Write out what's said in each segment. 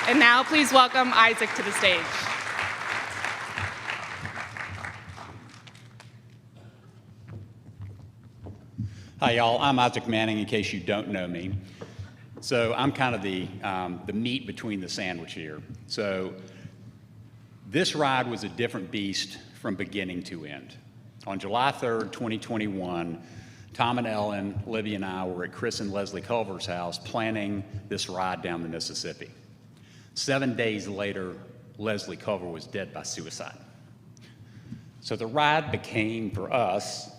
And now please welcome Isaac to the stage. Hi, y'all. I'm Isaac Manning, in case you don't know me. So I'm kind of the meat between the sandwich here. So this ride was a different beast from beginning to end. On July 3rd, 2021, Tom and Ellen, Libby and I were at Chris and Leslie Culver's house planning this ride down the Mississippi. 7 days later, Leslie Culver was dead by suicide. So the ride became, for us,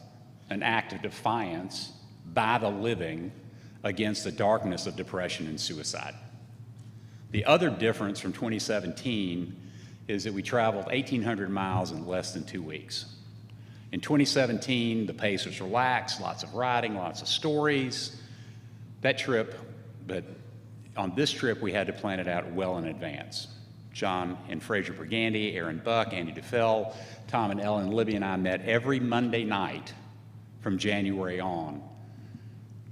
an act of defiance by the living against the darkness of depression and suicide. The other difference from 2017 is that we traveled 1,800 miles in less than 2 weeks. In 2017, the pace was relaxed, lots of riding, lots of stories. That trip, but on this trip, we had to plan it out well in advance. John and Fraser Brigandy, Aaron Buck, Andy DeFell, Tom and Ellen, Libby and I met every Monday night from January on.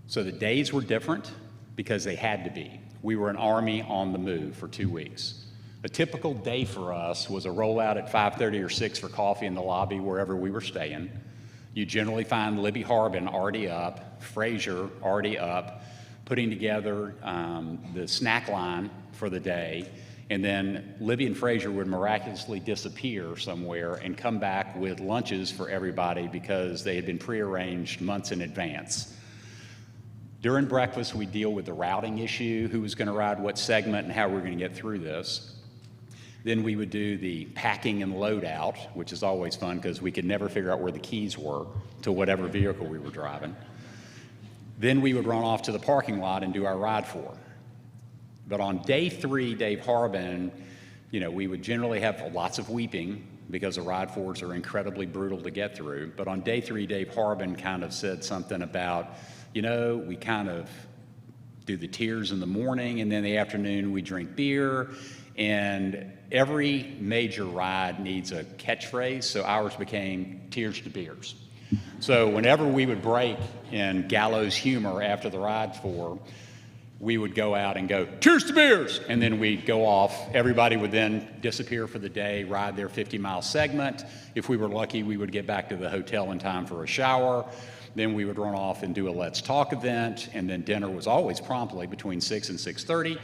So the days were different because they had to be. We were an army on the move for 2 weeks. A typical day for us was a rollout at 5:30 or 6 for coffee in the lobby wherever we were staying. You generally find Libby Harbin already up, Fraser already up, putting together the snack line for the day, and then Libby and Fraser would miraculously disappear somewhere and come back with lunches for everybody because they had been prearranged months in advance. During breakfast, we deal with the routing issue, who was going to ride what segment and how we're going to get through this. Then we would do the packing and load out, which is always fun because we could never figure out where the keys were to whatever vehicle we were driving. Then we would run off to the parking lot and do our ride for. But on day 3, Dave Harbin, we would generally have lots of weeping because the ride forwards are incredibly brutal to get through. But on day 3, Dave Harbin kind of said something about, we kind of do the tears in the morning, and then in the afternoon we drink beer, and every major ride needs a catchphrase, so ours became tears to beers. So whenever we would break in gallows humor after the ride for, we would go out and go, cheers to beers, and then we'd go off. Everybody would then disappear for the day, ride their 50-mile segment. If we were lucky, we would get back to the hotel in time for a shower. Then we would run off and do a Let's Talk event, and then dinner was always promptly between 6 and 6:30.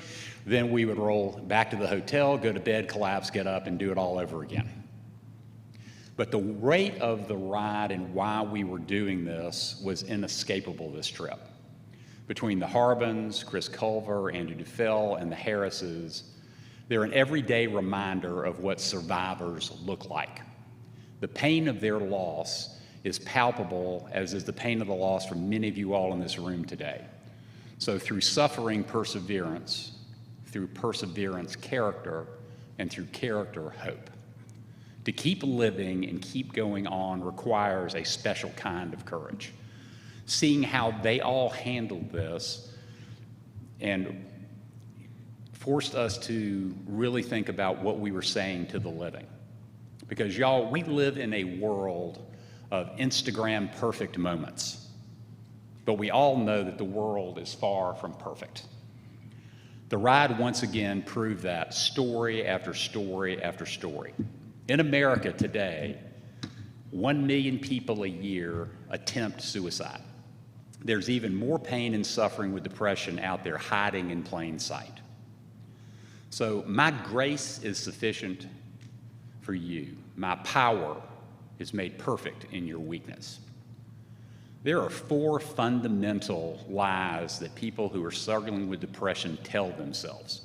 Then we would roll back to the hotel, go to bed, collapse, get up, and do it all over again. But the rate of the ride and why we were doing this was inescapable this trip. Between the Harbins, Chris Culver, Andrew DeFell, and the Harrises, they're an everyday reminder of what survivors look like. The pain of their loss is palpable, as is the pain of the loss for many of you all in this room today. So through suffering, perseverance, through perseverance, character, and through character, hope. To keep living and keep going on requires a special kind of courage. Seeing how they all handled this and forced us to really think about what we were saying to the living. Because y'all, we live in a world of Instagram perfect moments, but we all know that the world is far from perfect. The ride once again proved that story after story after story. In America today, 1 million people a year attempt suicide. There's even more pain and suffering with depression out there hiding in plain sight. So my grace is sufficient for you. My power is made perfect in your weakness. There are 4 fundamental lies that people who are struggling with depression tell themselves.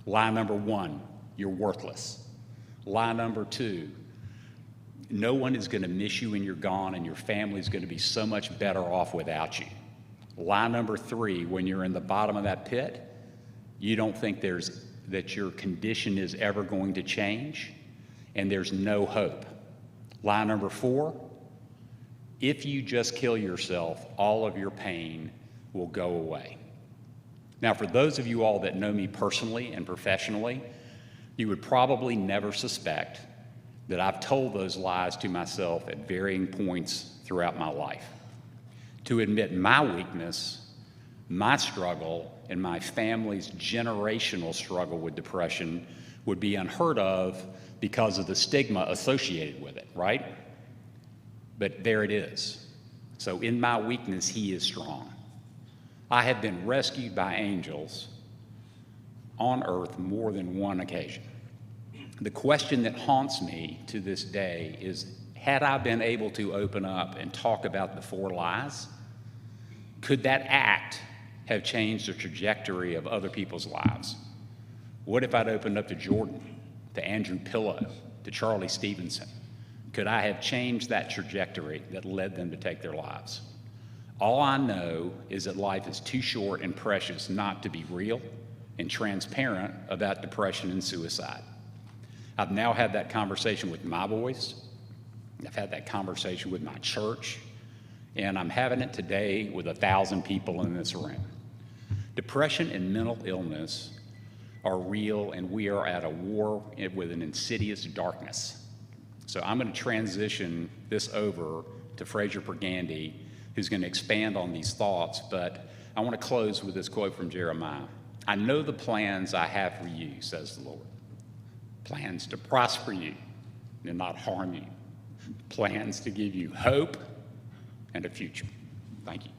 Lie number 1, you're worthless. Lie number 2, no one is going to miss you when you're gone, and your family's going to be so much better off without you. Lie number 3, when you're in the bottom of that pit, you don't think that your condition is ever going to change, and there's no hope. Lie number 4, if you just kill yourself, all of your pain will go away. Now, for those of you all that know me personally and professionally, you would probably never suspect that I've told those lies to myself at varying points throughout my life. To admit my weakness my struggle and my family's generational struggle with depression would be unheard of because of the stigma associated with it, right? But there it is. So in my weakness, he is strong. I have been rescued by angels on earth more than one occasion. The question that haunts me to this day is, had I been able to open up and talk about the 4 lies, could that act have changed the trajectory of other people's lives? What if I'd opened up to Jordan, to Andrew Pillow, to Charlie Stevenson? Could I have changed that trajectory that led them to take their lives? All I know is that life is too short and precious not to be real and transparent about depression and suicide. I've now had that conversation with my boys. I've had that conversation with my church, and I'm having it today with 1,000 people in this room. Depression and mental illness are real, and we are at a war with an insidious darkness. So I'm going to transition this over to Fraser Pergandy, who's going to expand on these thoughts, but I want to close with this quote from Jeremiah. I know the plans I have for you, says the Lord. Plans to prosper you and not harm you. Plans to give you hope and a future. Thank you.